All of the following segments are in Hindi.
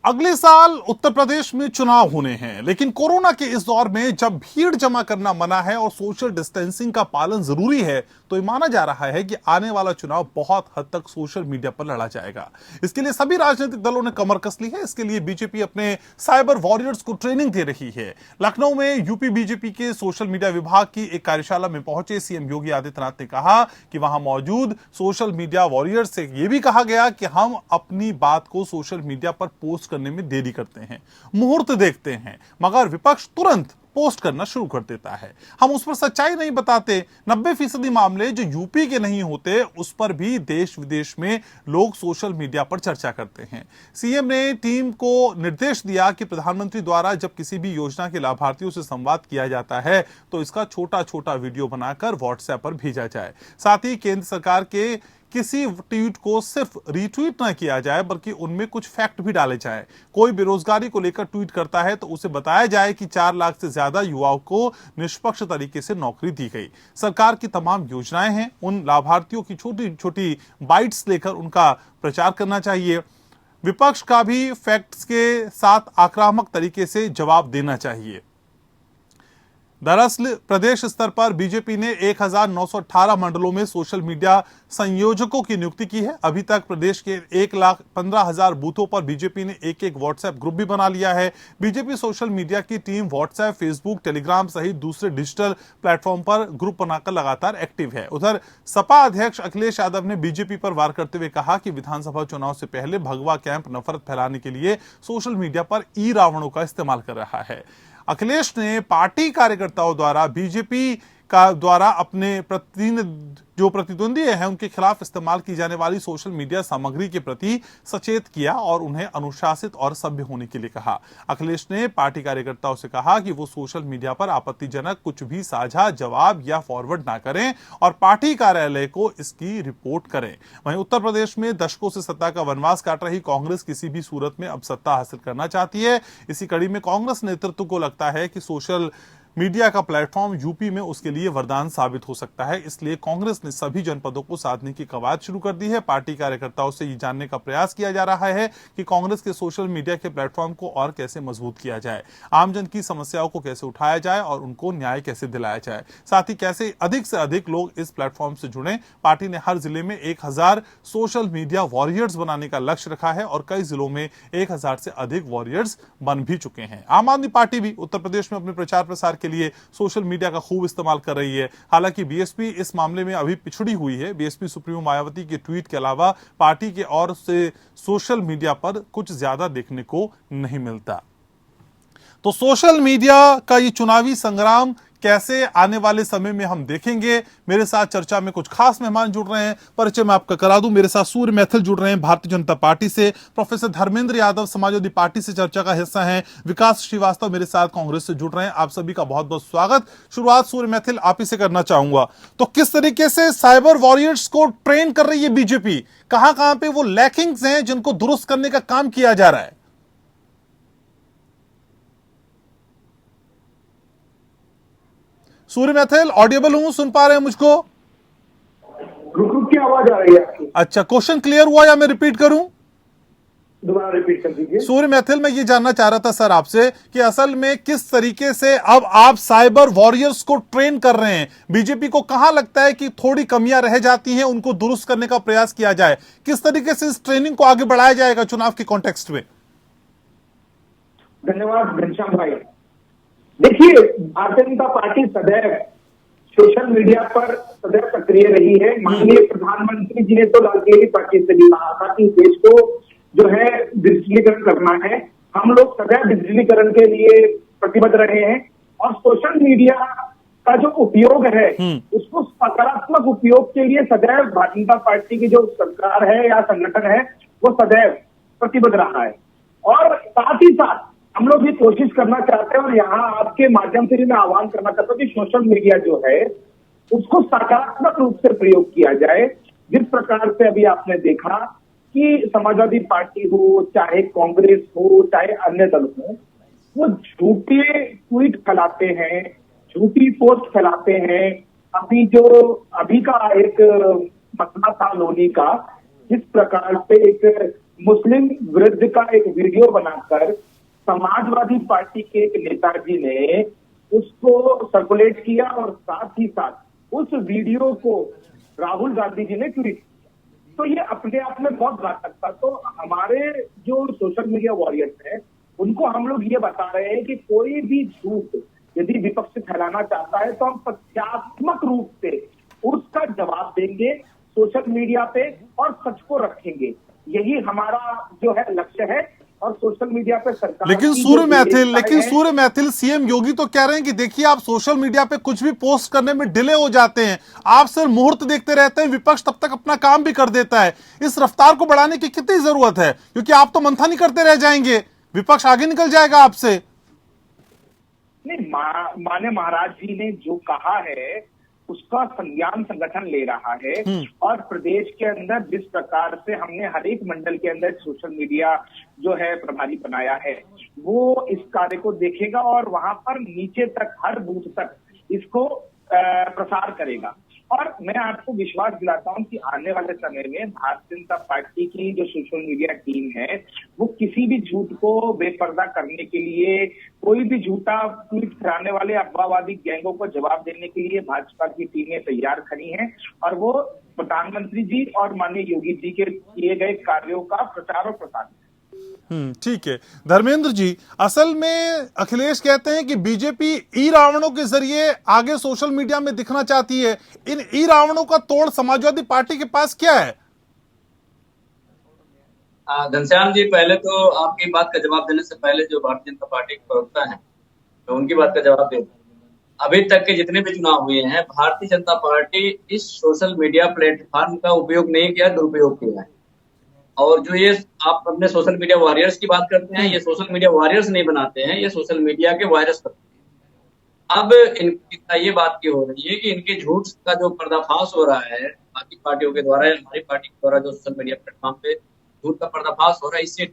अगले साल उत्तर प्रदेश में चुनाव होने हैं, लेकिन कोरोना के इस दौर में जब भीड़ जमा करना मना है और सोशल डिस्टेंसिंग का पालन जरूरी है, तो ये माना जा रहा है कि आने वाला चुनाव बहुत हद तक सोशल मीडिया पर लड़ा जाएगा। इसके लिए सभी राजनीतिक दलों ने कमर कस ली है। इसके लिए बीजेपी अपने साइबर वॉरियर्स को ट्रेनिंग दे रही है। लखनऊ में यूपी बीजेपी के सोशल मीडिया विभाग की एक कार्यशाला में पहुंचे सीएम योगी आदित्यनाथ ने कहा कि वहां मौजूद सोशल मीडिया वॉरियर्स से यह भी कहा गया कि हम अपनी बात को सोशल मीडिया पर पोस्ट करने में देरी करते हैं, मुहूर्त देखते हैं, मगर विपक्ष तुरंत पोस्ट करना शुरू कर देता है। हम उस पर सच्चाई नहीं बताते। 90% मामले जो यूपी के नहीं होते, उस पर भी देश विदेश में लोग सोशल मीडिया पर चर्चा करते हैं। सीएम ने टीम को निर्देश दिया कि प्रधानमंत्री द्वारा जब किसी भी योजना के लाभार्थियों से संवाद किया जाता है, तो इसका छोटा छोटा वीडियो बनाकर व्हाट्सएप पर भेजा जाए। साथ ही केंद्र सरकार के किसी ट्वीट को सिर्फ रीट्वीट ना किया जाए, बल्कि उनमें कुछ फैक्ट भी डाले जाए। कोई बेरोजगारी को लेकर ट्वीट करता है तो उसे बताया जाए कि 4 लाख से ज्यादा युवाओं को निष्पक्ष तरीके से नौकरी दी गई। सरकार की तमाम योजनाएं हैं, उन लाभार्थियों की छोटी छोटी बाइट्स लेकर उनका प्रचार करना चाहिए। विपक्ष का भी फैक्ट्स के साथ आक्रामक तरीके से जवाब देना चाहिए। दरअसल प्रदेश स्तर पर बीजेपी ने 1918 मंडलों में सोशल मीडिया संयोजकों की नियुक्ति की है। अभी तक प्रदेश के 1,15,000 बूथों पर बीजेपी ने एक व्हाट्सएप ग्रुप भी बना लिया है। बीजेपी सोशल मीडिया की टीम व्हाट्सएप, फेसबुक, टेलीग्राम सहित दूसरे डिजिटल प्लेटफॉर्म पर ग्रुप बनाकर लगातार एक्टिव है। उधर सपा अध्यक्ष अखिलेश यादव ने बीजेपी पर वार करते हुए कहा कि विधानसभा चुनाव से पहले भगवा कैंप नफरत फैलाने के लिए सोशल मीडिया पर ई रावणों का इस्तेमाल कर रहा है। अखिलेश ने पार्टी कार्यकर्ताओं द्वारा बीजेपी का द्वारा अपने प्रतिद्वंदी हैं उनके खिलाफ इस्तेमाल की जाने वाली सोशल मीडिया सामग्री के प्रति सचेत किया और उन्हें अनुशासित और सभ्य होने के लिए कहा। अखिलेश ने पार्टी कार्यकर्ताओं से कहा कि वो सोशल मीडिया पर आपत्तिजनक कुछ भी साझा, जवाब या फॉरवर्ड ना करें और पार्टी कार्यालय को इसकी रिपोर्ट करें। वहीं उत्तर प्रदेश में दशकों से सत्ता का वनवास काट रही कांग्रेस किसी भी सूरत में अब सत्ता हासिल करना चाहती है। इसी कड़ी में कांग्रेस नेतृत्व को लगता है कि सोशल मीडिया का प्लेटफॉर्म यूपी में उसके लिए वरदान साबित हो सकता है। इसलिए कांग्रेस ने सभी जनपदों को साधने की कवायद शुरू कर दी है। पार्टी कार्यकर्ताओं से ये जानने का प्रयास किया जा रहा है कि कांग्रेस के सोशल मीडिया के प्लेटफॉर्म को और कैसे मजबूत किया जाए, आमजन की समस्याओं को कैसे उठाया जाए और उनको न्याय कैसे दिलाया जाए, साथ ही कैसे अधिक से अधिक लोग इस प्लेटफॉर्म से जुड़े। पार्टी ने हर जिले में 1000 सोशल मीडिया वॉरियर्स बनाने का लक्ष्य रखा है और कई जिलों में 1000 से अधिक वॉरियर्स बन भी चुके हैं। आम आदमी पार्टी भी उत्तर प्रदेश में अपने प्रचार प्रसार के लिए सोशल मीडिया का खूब इस्तेमाल कर रही है। हालांकि बीएसपी इस मामले में अभी पिछड़ी हुई है। बीएसपी सुप्रीमो मायावती के ट्वीट के अलावा पार्टी के ओर से सोशल मीडिया पर कुछ ज्यादा देखने को नहीं मिलता। तो सोशल मीडिया का ये चुनावी संग्राम कैसे आने वाले समय में हम देखेंगे। मेरे साथ चर्चा में कुछ खास मेहमान जुड़ रहे हैं, परिचय मैं आपका करा दूं। मेरे साथ सूर्य मैथिल जुड़ रहे हैं भारतीय जनता पार्टी से, प्रोफेसर धर्मेंद्र यादव समाजवादी पार्टी से चर्चा का हिस्सा हैं, विकास श्रीवास्तव मेरे साथ कांग्रेस से जुड़ रहे हैं। आप सभी का बहुत बहुत स्वागत। शुरुआत सूर्य मैथिल आप ही से करना चाहूंगा। तो किस तरीके से साइबर वॉरियर्स को ट्रेन कर रही है बीजेपी, कहां पे वो लैकिंग्स हैं जिनको दुरुस्त करने का काम किया जा रहा है? सूर्य मैथिल ऑडियबल हूं, सुन पा रहे हैं मुझको? रुक रुक की आवाज आ रही है आपकी। अच्छा, क्वेश्चन क्लियर हुआ या मैं रिपीट करूं? दोबारा रिपीट कर दीजिए। सूर्य मैथिल, मैं ये जानना चाह रहा था सर आपसे कि असल में किस तरीके से अब आप साइबर वॉरियर्स को ट्रेन कर रहे हैं। बीजेपी को कहां लगता है कि थोड़ी कमियां रह जाती हैं, उनको दुरुस्त करने का प्रयास किया जाए। किस तरीके से इस ट्रेनिंग को आगे बढ़ाया जाएगा चुनाव के कॉन्टेक्स्ट में? धन्यवाद घनश्याम भाई। देखिए, भारतीय जनता पार्टी सदैव सोशल मीडिया पर सदैव सक्रिय रही है। माननीय प्रधानमंत्री जी ने तो लालकिले पार्टी से भी कहा था कि देश को जो है डिजिटलीकरण करना है। हम लोग सदैव डिजिटलीकरण के लिए प्रतिबद्ध रहे हैं और सोशल मीडिया का जो उपयोग है उसको सकारात्मक उपयोग के लिए सदैव भारतीय जनता पार्टी की जो सरकार है या संगठन है वो सदैव प्रतिबद्ध रहा है। और साथ ही साथ हम लोग भी कोशिश करना चाहते हैं और यहाँ आपके माध्यम से भी मैं आह्वान करना चाहता हूँ कि सोशल मीडिया जो है उसको सकारात्मक रूप से प्रयोग किया जाए। जिस प्रकार से अभी आपने देखा कि समाजवादी पार्टी हो, चाहे कांग्रेस हो, चाहे अन्य दल हो, वो झूठे ट्वीट फैलाते हैं, झूठी पोस्ट फैलाते हैं। अभी का एक मसला था लोनी का, जिस प्रकार से एक मुस्लिम विरुद्ध का एक वीडियो बनाकर समाजवादी पार्टी के एक नेताजी ने उसको सर्कुलेट किया और साथ ही साथ उस वीडियो को राहुल गांधी जी ने ट्वीट किया। तो ये अपने आप में बहुत घातक था। तो हमारे जो सोशल मीडिया वॉरियर्स हैं उनको हम लोग ये बता रहे हैं कि कोई भी झूठ यदि विपक्ष फैलाना चाहता है तो हम तथ्यात्मक रूप से उसका जवाब देंगे सोशल मीडिया पे और सच को रखेंगे। यही हमारा जो है लक्ष्य है। और सोशल मीडिया पे सरकार लेकिन सूर्य मैथिल सीएम योगी तो कह रहे हैं कि देखिए आप सोशल मीडिया पे कुछ भी पोस्ट करने में डिले हो जाते हैं, आप सिर्फ मुहूर्त देखते रहते हैं, विपक्ष तब तक अपना काम भी कर देता है। इस रफ्तार को बढ़ाने की कितनी जरूरत है, क्योंकि आप तो मंथन ही करते रह जाएंगे, विपक्ष आगे निकल जाएगा आपसे। नहीं, माने महाराज जी ने जो कहा है उसका संज्ञान संगठन ले रहा है और प्रदेश के अंदर जिस प्रकार से हमने हर एक मंडल के अंदर सोशल मीडिया जो है प्रभारी बनाया है वो इस कार्य को देखेगा और वहां पर नीचे तक हर बूथ तक इसको प्रसार करेगा। और मैं आपको विश्वास दिलाता हूं कि आने वाले समय में भारतीय जनता पार्टी की जो सोशल मीडिया टीम है वो किसी भी झूठ को बेपर्दा करने के लिए, कोई भी झूठा ट्वीट कराने वाले अफवाहवादी गैंगों को जवाब देने के लिए भाजपा की टीमें तैयार खड़ी हैं और वो प्रधानमंत्री जी और माननीय योगी जी के किए गए कार्यों का प्रचार और प्रसार। ठीक है धर्मेंद्र जी, असल में अखिलेश कहते हैं कि बीजेपी ई रावणों के जरिए आगे सोशल मीडिया में दिखना चाहती है। इन ई रावणों का तोड़ समाजवादी पार्टी के पास क्या है? घनश्याम जी, पहले तो आपकी बात का जवाब देने से पहले जो भारतीय जनता पार्टी के प्रवक्ता हैं तो उनकी बात का जवाब दे। अभी तक के जितने भी चुनाव हुए हैं भारतीय जनता पार्टी इस सोशल मीडिया प्लेटफॉर्म का उपयोग नहीं किया, दुरुपयोग किया है। और जो ये आप अपने सोशल मीडिया वॉरियर्स की बात करते हैं, ये सोशल मीडिया वॉरियर्स नहीं बनाते हैं, ये सोशल मीडिया के वायरस करते हैं। अब इनकी ये बात की हो रही है कि इनके झूठ का जो पर्दाफाश हो रहा है बाकी पार्टियों के द्वारा, हमारी पार्टी के द्वारा जो सोशल मीडिया प्लेटफॉर्म पे झूठ का पर्दाफाश हो रहा है, इससे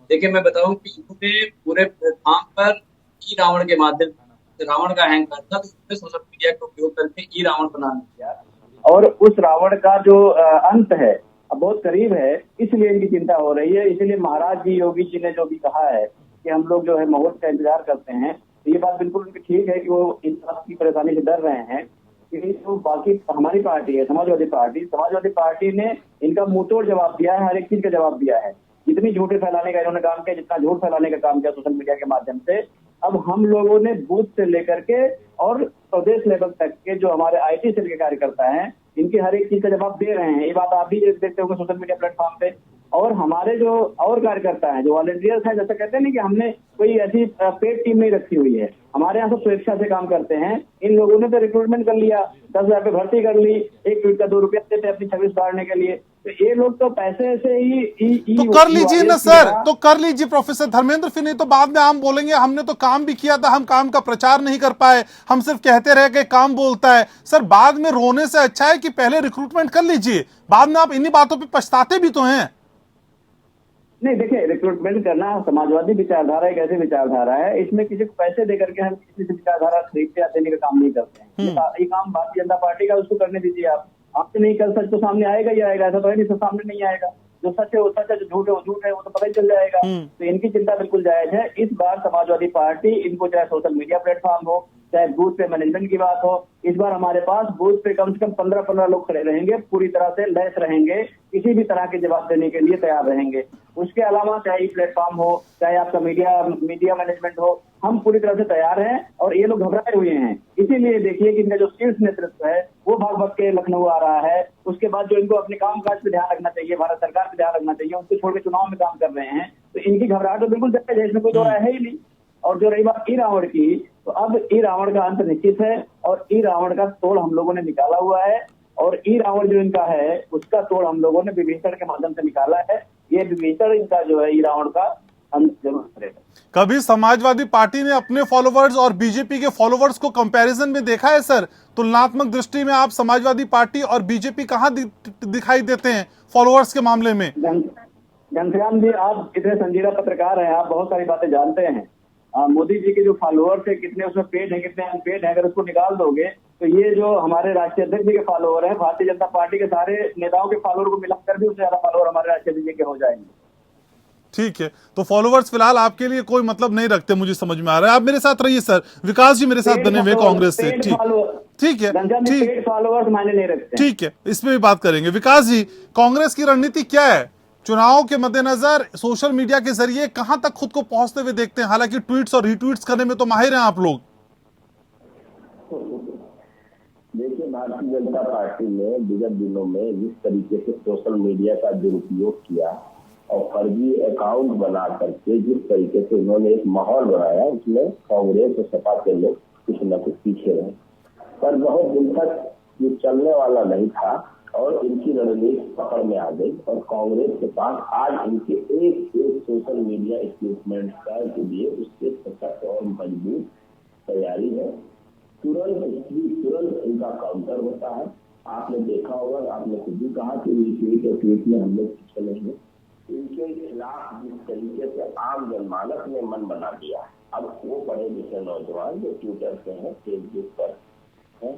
देखिए मैं बताऊं कि इन्होंने पूरे प्लेटफॉर्म पर ई रावण के माध्यम से रावण का अहंकार था, तो इसने सोशल मीडिया का उपयोग करके ई रावण बनाने किया और उस रावण का जो अंत है अब बहुत करीब है, इसलिए इनकी चिंता हो रही है। इसलिए महाराज जी योगी जी ने जो भी कहा है कि हम लोग जो है मुहूर्त का इंतजार करते हैं, तो ये बात बिल्कुल उनकी ठीक है कि वो इस बात की परेशानी से डर रहे हैं कि जो बाकी हमारी पार्टी है समाजवादी पार्टी ने इनका मुंहतोड़ जवाब दिया है, हर एक चीज का जवाब दिया है। जितनी झूठे फैलाने का इन्होंने काम किया, जितना झूठ फैलाने का काम किया सोशल मीडिया के माध्यम से, अब हम लोगों ने बूथ से लेकर के और प्रदेश लेवल तक के जो हमारे IT सेल के कार्यकर्ता हैं इनकी हर एक चीज का जवाब दे रहे हैं। ये बात आप भी देखते होंगे सोशल मीडिया प्लेटफॉर्म पे। और हमारे जो और कार्यकर्ता हैं, जो वॉलंटियर्स हैं, जैसे कहते हैं ना कि हमने कोई ऐसी पेड टीम नहीं रखी हुई है, हमारे यहाँ सब स्वेच्छा से काम करते हैं। इन लोगों ने तो रिक्रूटमेंट कर लिया, 10,000 पे भर्ती कर ली, एक ट्वीट का 2 रुपया देते अपनी सर्विस बढ़ाने के लिए। तो ये लोग तो पैसे से ही तो कर लीजिए ना सर, तो कर लीजिए प्रोफेसर धर्मेंद्र, फिर नहीं तो बाद में हम बोलेंगे हमने तो काम भी किया था, हम काम का प्रचार नहीं कर पाए, हम सिर्फ कहते रह गए काम बोलता है। सर बाद में रोने से अच्छा है कि पहले रिक्रूटमेंट कर लीजिए, बाद में आप इन्हीं बातों पे पछताते भी तो हैं। नहीं देखिए, रिक्रूटमेंट करना समाजवादी विचारधारा एक ऐसी विचारधारा है, इसमें किसी को पैसे देकर के हम किसी से विचारधारा खरीदते या देने का काम नहीं करते हैं। ये काम भारतीय जनता पार्टी का, उसको करने दीजिए। आपसे नहीं कर सच तो सामने आएगा ही आएगा, ऐसा तो है नहीं तो सामने नहीं आएगा। जो सच है वो सच है, जो झूठ है वो झूठ है, वो तो पता ही चल जाएगा। तो इनकी चिंता बिल्कुल जायज है। इस बार समाजवादी पार्टी, इनको चाहे सोशल मीडिया प्लेटफॉर्म हो, चाहे बूथ पे मैनेजमेंट की बात हो, इस बार हमारे पास बूथ पे कम से कम 15-15 लोग खड़े रहेंगे, पूरी तरह से लैस रहेंगे, किसी भी तरह के जवाब देने के लिए तैयार रहेंगे। उसके अलावा चाहे प्लेटफॉर्म हो, चाहे आपका मीडिया मैनेजमेंट हो, हम पूरी तरह से तैयार हैं। और ये लोग घबराए हुए हैं, इसीलिए देखिए कि इनका जो शीर्ष नेतृत्व है वो भाग के लखनऊ आ रहा है। उसके बाद जो इनको अपने काम काज पे ध्यान रखना चाहिए, भारत सरकार पे ध्यान रखना चाहिए, उसको छोड़ के चुनाव में काम कर रहे हैं। तो इनकी घबराहट तो बिल्कुल जायज है, इसमें कोई दो राय है ही नहीं। और जो रही बात ई रावण की, तो अब ई रावण का अंत निश्चित है और ई रावण का तोड़ हम लोगों ने निकाला हुआ है। और ई रावण जो इनका है उसका तोड़ हम लोगों ने विभीषण के माध्यम से निकाला है। ये विभीषण इनका जो है ई रावण का अंत जरूर करेगा। कभी समाजवादी पार्टी ने अपने फॉलोवर्स और बीजेपी के फॉलोवर्स को कंपैरिजन में देखा है सर? तुलनात्मक दृष्टि में आप समाजवादी पार्टी और बीजेपी कहां दिखाई देते हैं फॉलोवर्स के मामले में? घनश्याम जी, आप इतने संजीदा पत्रकार हैं, आप बहुत सारी बातें जानते हैं। मोदी जी के जो फॉलोअर्स है, कितने उसमें पेड है, कितने अनपेड है, अगर उसको निकाल दोगे तो ये जो हमारे राष्ट्रीय अध्यक्ष जी के फॉलोअर हैं, भारतीय जनता पार्टी के सारे नेताओं के फॉलोअर को मिलाकर भी उससे ज्यादा फॉलोअर हमारे राष्ट्रीय अध्यक्ष जी के हो जाएंगे। ठीक है, तो फॉलोवर्स फिलहाल आपके लिए कोई मतलब नहीं रखते, मुझे समझ में आ रहा है। आप मेरे साथ रहिए सर, विकास जी मेरे साथ बने हुए कांग्रेस से। ठीक है, ठीक, फॉलोवर्स मायने नहीं रखते। ठीक है, इसमें भी बात करेंगे। विकास जी, कांग्रेस की रणनीति क्या है चुनाव के मद्देनजर? सोशल मीडिया के जरिए कहां तक खुद को पहुंचते हुए देखते हैं? हालांकि ट्वीट्स और रीट्वीट्स करने में तो माहिर हैं आप लोग। देखिए, भारतीय जनता पार्टी ने विगत दिनों में जिस तरीके से सोशल मीडिया का दुरुपयोग किया और फर्जी अकाउंट बना करके जिस तरीके से उन्होंने एक माहौल बनाया, उसमें कांग्रेस और सपा के लोग कुछ न कुछ पीछे रहे, पर बहुत दिन तक ये चलने वाला नहीं था और इनकी रणनीति पकड़ में आ गई। और कांग्रेस के पास आज इनके एक सोशल मीडिया इक्विपमेंट का लिए उसके सशक्त और मजबूत तैयारी है। तुरंत इनका काउंटर होता है। आपने देखा होगा, आपने खुद भी कहा कि ट्वीट में हम लोग पीछे नहीं है। इनके खिलाफ जिस तरीके से आम जनमानस ने मन बना दिया, अब वो पढ़े लिखे नौजवान जो ट्विटर पे हैं, फेसबुक पर हैं,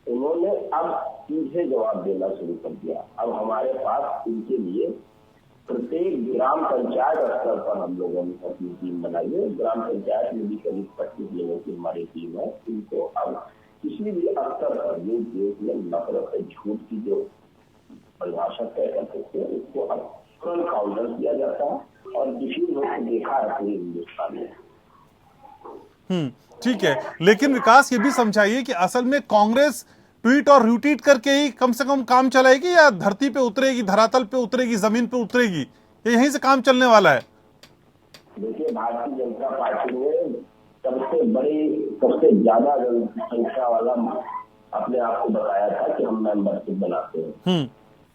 उन्होंने अब सीधे जवाब देना शुरू कर दिया। अब हमारे पास इनके लिए प्रत्येक ग्राम पंचायत स्तर पर हम लोगों ने अपनी टीम बनाई है। ग्राम पंचायत में भी करीब 25 लोगों की हमारी टीम है। इनको अब किसी भी स्तर पर जो देश में नफरत है, झूठ की जो परिभाषा तय कर सकते हैं, उसको अब तुरंत काउंटर किया जाता है और किसी ने देखा है पूरे हिंदुस्तान में। ठीक है, लेकिन विकास ये भी समझाइए कि असल में कांग्रेस ट्वीट और रिट्वीट करके ही कम से कम काम चलाएगी या धरती पे उतरेगी, धरातल पे उतरेगी, जमीन पे उतरेगी? ये यहीं से काम चलने वाला है? देखिए, भारतीय जनता पार्टी ने सबसे ज्यादा जनसंख्या वाला अपने आप को बताया था कि हम मेंबरशिप बनाते हैं,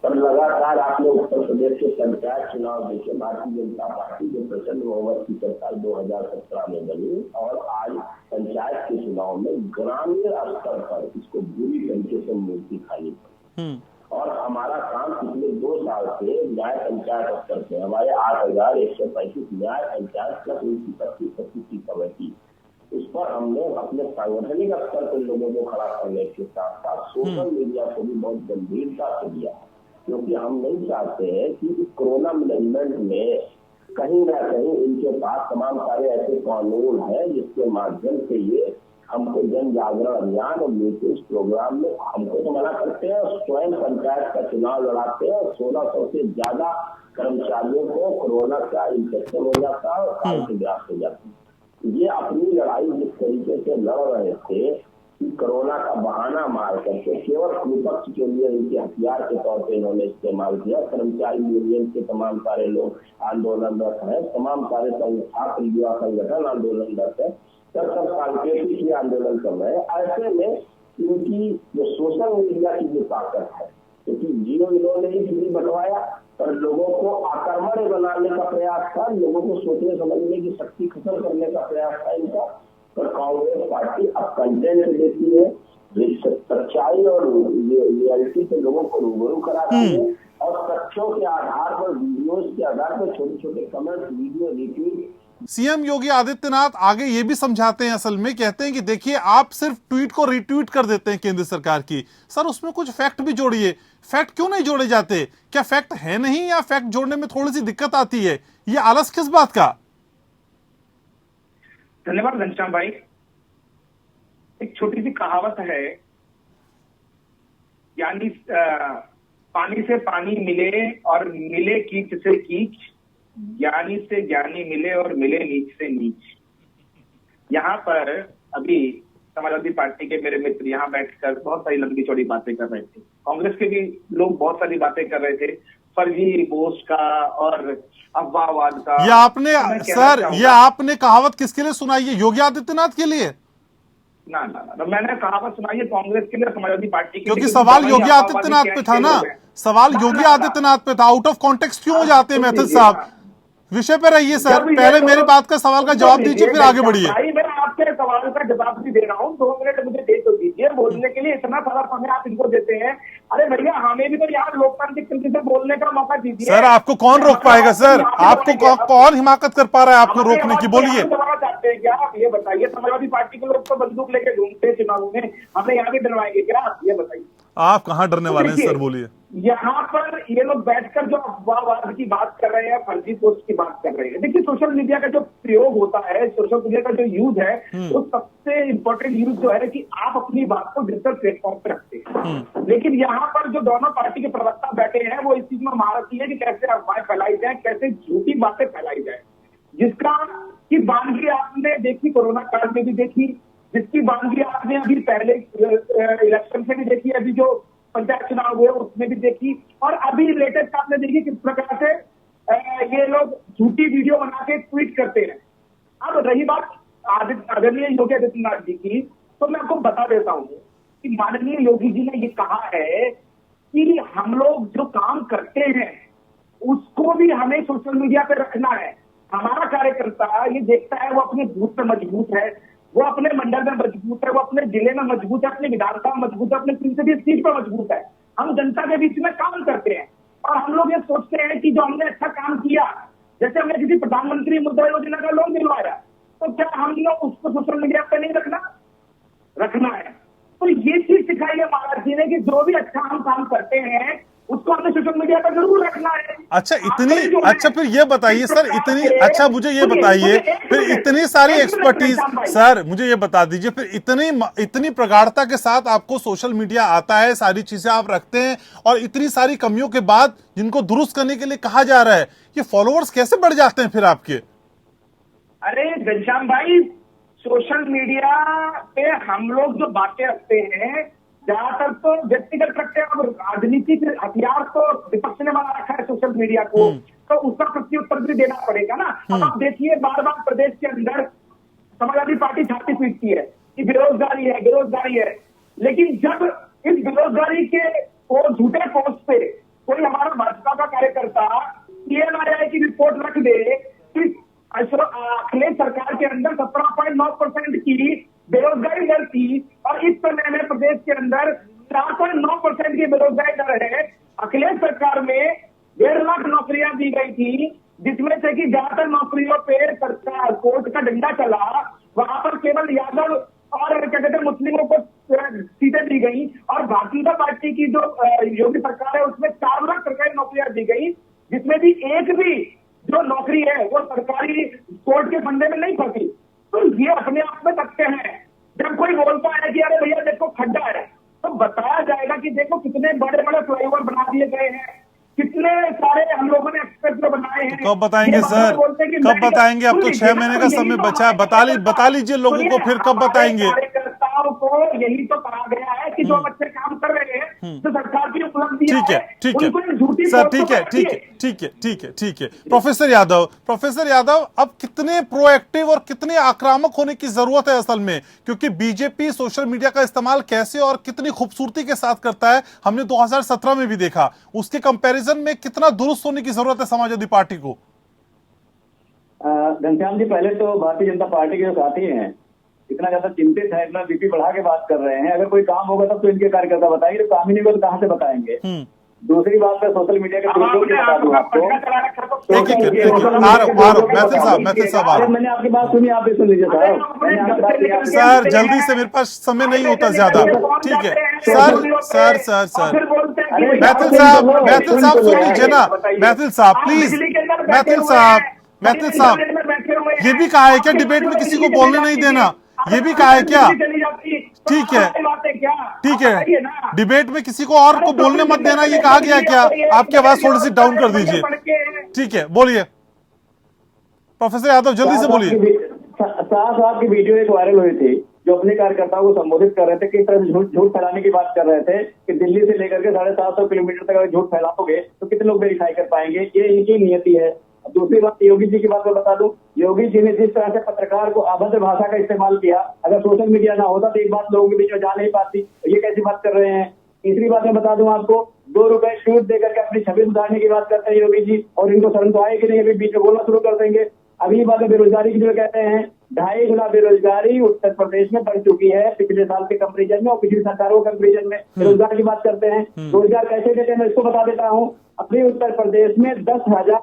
पर लगातार आपने उत्तर प्रदेश के पंचायत चुनाव देखे। भारतीय जनता पार्टी जो प्रचंड बहुमत की सरकार 2017 में बनी और आज पंचायत के चुनाव में ग्रामीण स्तर पर इसको बुरी तरीके से मूर्ति खानी पड़ी। और हमारा काम पिछले 2 साल से न्याय पंचायत स्तर पे हमारे 8,135 न्याय पंचायत प्लस उनकी 25 की कमेटी, उस पर हमने अपने सांगठनिक स्तर पर लोगों को खड़ा करने के साथ साथ सोशल मीडिया को भी बहुत गंभीरता से लिया, क्योंकि हम नहीं चाहते हैं कि इस कोरोना मैनेजमेंट में कहीं ना कहीं इनके पास तमाम सारे ऐसे कानून हैं जिसके माध्यम से ये हमको जन जागरण अभियान और मीटिंग प्रोग्राम में हमको तो मना करते हैं, स्वयं पंचायत का चुनाव लड़ाते हैं और 1600 से ज्यादा कर्मचारियों को कोरोना का इंफेक्शन हो जाता है और काम से ग्रास हो जाती है। ये अपनी लड़ाई जिस तरीके से लड़ रहे थे कि कोरोना का बहाना मार करके केवल विपक्ष के लिए इनके हथियार के तौर पे इन्होंने इस्तेमाल किया। कर्मचारी यूनियन के तमाम सारे लोग आंदोलनरत हैं, तमाम सारे छात्र युवा संगठन आंदोलनरत है, सब सांकेतिक आंदोलन कर रहे हैं। ऐसे में इनकी जो सोशल मीडिया की जो ताकत है, क्योंकि जियो इन्होंने ही फ्री बंटवाया पर लोगों को आक्रमण बनाने का प्रयास था, लोगों को सोचने समझने की शक्ति खत्म करने का प्रयास था इनका। पर कांग्रेस पार्टी अब कंटेंट देती है, सच्चाई और रियलिटी से लोगों को रूबरू कराती है और तथ्यों के आधार पर, वीडियोस के आधार पर छोटे छोटे comment, video retweet. CM Yogi Adityanath आगे ये भी समझाते हैं, असल में कहते हैं कि देखिए आप सिर्फ ट्वीट को रिट्वीट कर देते हैं केंद्र सरकार की, सर उसमें कुछ फैक्ट भी जोड़िए। फैक्ट क्यों नहीं जोड़े जाते? क्या फैक्ट है नहीं या फैक्ट जोड़ने में थोड़ी सी दिक्कत आती है? ये आलस किस बात का? धन्यवाद घनश्याम भाई। एक छोटी सी कहावत है, यानी पानी से पानी मिले और मिले कीच से कीच, ज्ञानी से ज्ञानी मिले और मिले नीच से नीच। यहाँ पर अभी समाजवादी पार्टी के मेरे मित्र यहाँ बैठकर बहुत सारी लंबी चौड़ी बातें कर रहे थे। कांग्रेस के भी लोग बहुत सारी बातें कर रहे थे, फर्जी पोस्ट का और अफवाहवाद का। ये आपने सर, ये आपने कहावत किसके लिए सुनाई है? योगी आदित्यनाथ के लिए? ना मैंने कहावत सुनाई है कांग्रेस के लिए, समाजवादी पार्टी के लिए। क्योंकि सवाल योगी आदित्यनाथ पे था ना, सवाल योगी आदित्यनाथ पे था। आउट ऑफ कॉन्टेक्स्ट क्यों हो जाते हैं मैथिल साहब? विषय पे रहिए सर, पहले मेरी बात का सवाल का जवाब दीजिए फिर आगे बढ़िए। भाई मैं आपके सवाल का जवाब भी दे रहा हूँ, 2 मिनट मुझे दे तो दीजिए बोलने के लिए। इतना सारा समय आप इनको देते हैं, अरे भैया हमें भी तो यहाँ लोकतांत्रिक तरीके से बोलने का मौका दीजिए। सर आपको कौन रोक पाएगा? सर आपको कौन हिमाकत कर पा रहा है आपको रोकने की? बोलिए। डरवाते हैं क्या आप? ये बताइए। समाजवादी पार्टी के लोग तो बंदूक लेके घूमते हैं चुनाव में, हमें यहाँ भी डरवाएंगे क्या आप? ये बताइए। आप कहाँ डरने वाले हैं सर, बोलिए। यहाँ पर ये लोग बैठकर जो अफवाहवाद की बात कर रहे हैं, फर्जी पोस्ट की बात कर रहे हैं। देखिए, सोशल मीडिया का जो प्रयोग होता है, सोशल मीडिया का जो यूज है, वो सबसे इम्पोर्टेंट यूज जो है कि आप अपनी बात को डिजिटल प्लेटफॉर्म पे रखते हैं। लेकिन यहाँ पर जो दोनों पार्टी के प्रवक्ता बैठे हैं, वो इस चीज में महारथी है कि कैसे अफवाहें फैलाई जाए, कैसे झूठी बातें फैलाई जाए, जिसका की बानगी आपने देखी कोरोना काल में भी देखी, जिसकी बानगी आपने अभी पहले इलेक्शन से भी देखी, अभी जो पंचायत चुनाव हुए उसमें भी देखी, और अभी लेटेस्ट आपने देखी किस प्रकार से ये लोग झूठी वीडियो बना के ट्वीट करते हैं। अब रही बात आदरणीय योगी आदित्यनाथ जी की, तो मैं आपको बता देता हूँ कि माननीय योगी जी ने ये कहा है कि हम लोग जो काम करते हैं उसको भी हमें सोशल मीडिया पे रखना है। हमारा कार्यकर्ता ये देखता है वो अपने बूथ पे मजबूत है, वो अपने मंडल में मजबूत है, वो अपने जिले में मजबूत है, अपने विधानसभा मजबूत है, अपने संसदीय सीट पर मजबूत है। हम जनता के बीच में काम करते हैं और हम लोग ये सोचते हैं कि जो हमने अच्छा काम किया, जैसे हमने किसी प्रधानमंत्री मुद्रा योजना का लोन दिलवाया, तो क्या हम लोग उसको सोशल मीडिया पे नहीं रखना है। तो ये चीज सिखाई है महाराज जी ने कि जो भी अच्छा हम काम करते हैं उसको हमें सोशल मीडिया पर जरूर रखना है। अच्छा, अच्छा फिर ये बताइए सर, अच्छा मुझे ये बताइए, फिर इतनी सारी एक्सपर्टीज, सर मुझे ये बता दीजिए, फिर इतनी प्रगाढ़ता के साथ आपको सोशल मीडिया आता है, सारी चीजें आप रखते हैं, और इतनी सारी कमियों के बाद जिनको दुरुस्त करने के लिए कहा जा रहा है, ये फॉलोअर्स कैसे बढ़ जाते हैं फिर आपके? अरे घनश्याम भाई, सोशल मीडिया पे हम लोग जो बातें रखते हैं ज्यादातर तो व्यक्तिगत रखते हैं, और राजनीतिक हथियार तो विपक्ष ने बना रखा है सोशल मीडिया को, तो उसका प्रत्युत्तर भी देना पड़ेगा ना। अब आप देखिए, बार बार प्रदेश के अंदर समाजवादी पार्टी छाती पीटती है कि बेरोजगारी है, लेकिन जब इस बेरोजगारी के झूठे पोस्ट पे कोई हमारा भाजपा का कार्यकर्ता CNRI की रिपोर्ट रख दे कि अखिलेश सरकार के अंदर 17.9% की बेरोजगारी दर थी, और इस समय में प्रदेश के अंदर 4.9% की बेरोजगारी दर है। अखिलेश सरकार में 1.5 लाख नौकरियां दी गई थी, जिसमें से कि ज्यादातर नौकरियों पे सरकार कोर्ट का डंडा चला, वहां पर केवल यादव और क्या कहते हैं मुस्लिमों को सीटें दी गई, और भारतीय जनता पार्टी की जो योगी सरकार है उसमें 4 लाख सरकारी नौकरियां दी गई, जिसमें भी एक भी जो नौकरी है वो सरकारी कोर्ट के फंडे में नहीं फंसी। तो ये अपने आप में तथ्य हैं। जब कोई बोलता है कि अरे भैया देखो खड्डा है, तो बताया जाएगा कि देखो कितने बड़े बड़े फ्लाईओवर बना दिए गए हैं, कितने सारे हम लोगों ने एक्सप्रेस वे बनाए हैं। कब बताएंगे सर, कब बताएंगे? अब तो 6 महीने का समय बचा है, बता लीजिए लोगों को, फिर कब बताएंगे? कार्यकर्ताओं को यही तो कहा गया है कि जो बच्चे काम कर रहे हैं, जो सरकार की उपलब्धि है, ठीक है सर, ठीक है। प्रोफेसर यादव, अब कितने प्रोएक्टिव और कितने आक्रामक होने की जरूरत है असल में, क्योंकि बीजेपी सोशल मीडिया का इस्तेमाल कैसे और कितनी खूबसूरती के साथ करता है हमने 2017 में भी देखा, उसके कंपैरिजन में कितना दुरुस्त होने की जरूरत है समाजवादी पार्टी को? घनश्याम जी, पहले तो भारतीय जनता पार्टी के जो साथी हैं इतना ज्यादा चिंतित है, इतना बीपी बढ़ा के बात कर रहे हैं। अगर कोई काम होगा तब तो इनके कार्यकर्ता बताएंगे, तो काम ही नहीं होगा तो कहाँ से बताएंगे? दूसरी बात है सोशल मीडिया के बता दूं आपको, मैथिल साहब, मैंने आपकी बात सुनी, आप भी सुन लीजिए साहब। सर जल्दी से, मेरे पास समय नहीं होता ज्यादा, ठीक है सर मैथिल साहब सुन लीजिए ना, मैथिल साहब प्लीज, मैथिल साहब ये भी कहा है क्या डिबेट में किसी को बोलने नहीं देना? ये भी कहा है क्या? ठीक है, डिबेट में किसी को और को बोलने मत देना, ये कहा गया क्या? आपकी आवाज थोड़ी सी डाउन कर दीजिए, ठीक है, बोलिए प्रोफेसर यादव, जल्दी से बोलिए। साहब की वीडियो एक वायरल हुई थी, जो अपने कार्यकर्ताओं को संबोधित कर रहे थे, किस तरह से झूठ फैलाने की बात कर रहे थे कि दिल्ली से लेकर के 750 किलोमीटर तक अगर झूठ फैलाओगे तो कितने लोग वेरीफाई कर पाएंगे, ये इनकी नियति है। दूसरी बात, योगी जी की बात मैं बता दूं, योगी जी ने जिस तरह से पत्रकार को अभद्र भाषा का इस्तेमाल किया, अगर सोशल मीडिया ना होता तो एक बात लोगों के बीच में जा नहीं पाती, ये कैसी बात कर रहे हैं। तीसरी बात मैं बता दूं आपको, 2 रुपए छूट देकर के अपनी छवि सुधारने की बात करते हैं योगी जी, और इनको शर्म तो आए कि नहीं, अभी बीच में बोलना शुरू कर देंगे। अगली बात है बेरोजगारी की, जो कहते हैं 2.5 गुना बेरोजगारी उत्तर प्रदेश में बढ़ चुकी है पिछले साल के कंपेरिजन में, और पिछली सरकारों के कंपेरिजन में बेरोजगार की बात करते हैं। रोजगार कैसे देते हैं मैं इसको बता देता हूँ। अपने उत्तर प्रदेश में 10,000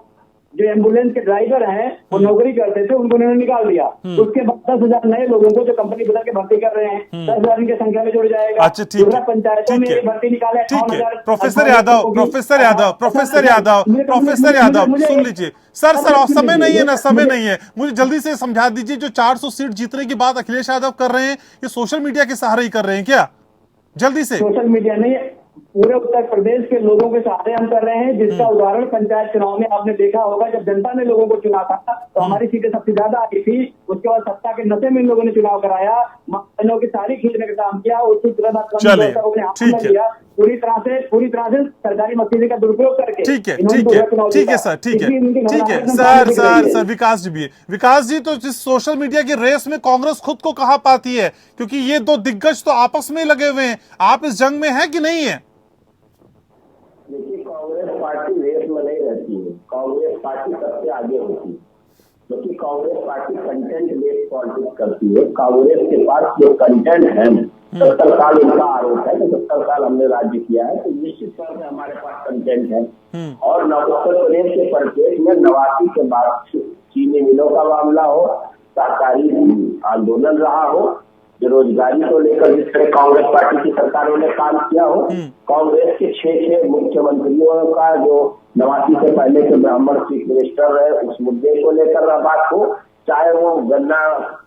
जो एम्बुलेंस के ड्राइवर हैं वो नौकरी करते थे, उनको उन्होंने निकाल दिया। उसके बाद 10,000 नए लोगों को जो कंपनी बदल के भर्ती कर रहे हैं, 10,000 की संख्या में जुड़ जाएगा। अच्छा, ठीक है, पंचायतों में भर्ती निकाले, ठीक है। प्रोफेसर यादव सुन लीजिए। सर समय नहीं है ना, समय नहीं है, मुझे जल्दी से समझा दीजिए। जो 400 सीट जीतने की बात अखिलेश यादव कर रहे हैं, ये सोशल मीडिया के सहारे ही कर रहे हैं क्या? जल्दी से। सोशल मीडिया नहीं, पूरे उत्तर प्रदेश के लोगों के सहारे हम कर रहे हैं, जिसका उदाहरण पंचायत चुनाव में आपने देखा होगा। जब जनता ने लोगों को चुना था तो हमारी सीटें सबसे ज्यादा आई थी। उसके बाद सत्ता के नशे में इन लोगों ने चुनाव कराया, महिलाओं की सारी खींचने का काम किया, उसकी चलिए, ठीक है, पूरी तरह से सरकारी मशीनरी का दुरुपयोग करके। ठीक है सर, ठीक है सर विकास जी भी है। विकास जी, तो जिस सोशल मीडिया की रेस में कांग्रेस खुद को कहां पाती है, क्योंकि ये दो दिग्गज तो आपस में लगे हुए हैं, आप इस जंग में है कि नहीं है? देखिए, कांग्रेस पार्टी रेस में नहीं रहती है, कांग्रेस पार्टी सबसे आगे होती है, क्योंकि Congress party content based politics करती है। कांग्रेस के पास जो कंटेंट है, 70 साल इनका आरोप है कि 70 साल हमने राज्य किया है, तो निश्चित तौर से हमारे पास कंटेंट है। और उत्तर प्रदेश के परिपेक्ष में 89 के बाद चीनी मिलों का मामला हो, सहकारी आंदोलन रहा हो, बेरोजगारी को लेकर जिस तरह कांग्रेस पार्टी की सरकारों ने काम किया हो, कांग्रेस के 6 मुख्यमंत्रियों का जो 89 से पहले के ब्राह्मण चीफ मिनिस्टर रहे, उस मुद्दे को लेकर बात हो, चाहे वो गन्ना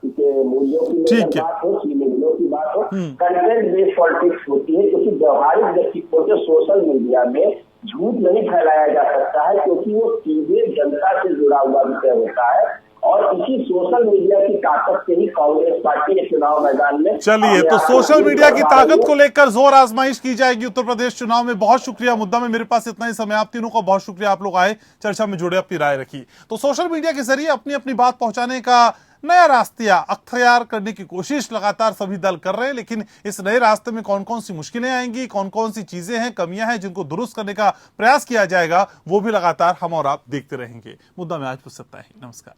के मूल्यों की लेकर बात हो, चीनी मिलों की बात हो, कंटेंट बेस्ड पॉलिटिक्स होती है। क्योंकि व्यवहारिक दृष्टिकोण से सोशल मीडिया में झूठ नहीं फैलाया जा सकता है, क्योंकि वो सीधे जनता से जुड़ा हुआ विषय होता है। और इसी सोशल मीडिया की ताकत से ही कांग्रेस पार्टी के चुनाव मैदान में। चलिए, तो सोशल मीडिया की ताकत को लेकर जोर आजमाइश की जाएगी उत्तर प्रदेश चुनाव में। बहुत शुक्रिया, मुद्दा में मेरे पास इतना ही समय। आप तीनों का बहुत शुक्रिया, आप लोग आए, चर्चा में जुड़े, अपनी राय रखी। तो सोशल मीडिया के जरिए अपनी अपनी बात पहुंचाने का नया रास्ता अख्तियार करने की कोशिश लगातार सभी दल कर रहे हैं, लेकिन इस नए रास्ते में कौन कौन सी मुश्किलें आएंगी, कौन कौन सी चीजें हैं, कमियां हैं, जिनको दुरुस्त करने का प्रयास किया जाएगा, वो भी लगातार हम और आप देखते रहेंगे। मुद्दा में आज बस इतना ही। नमस्कार।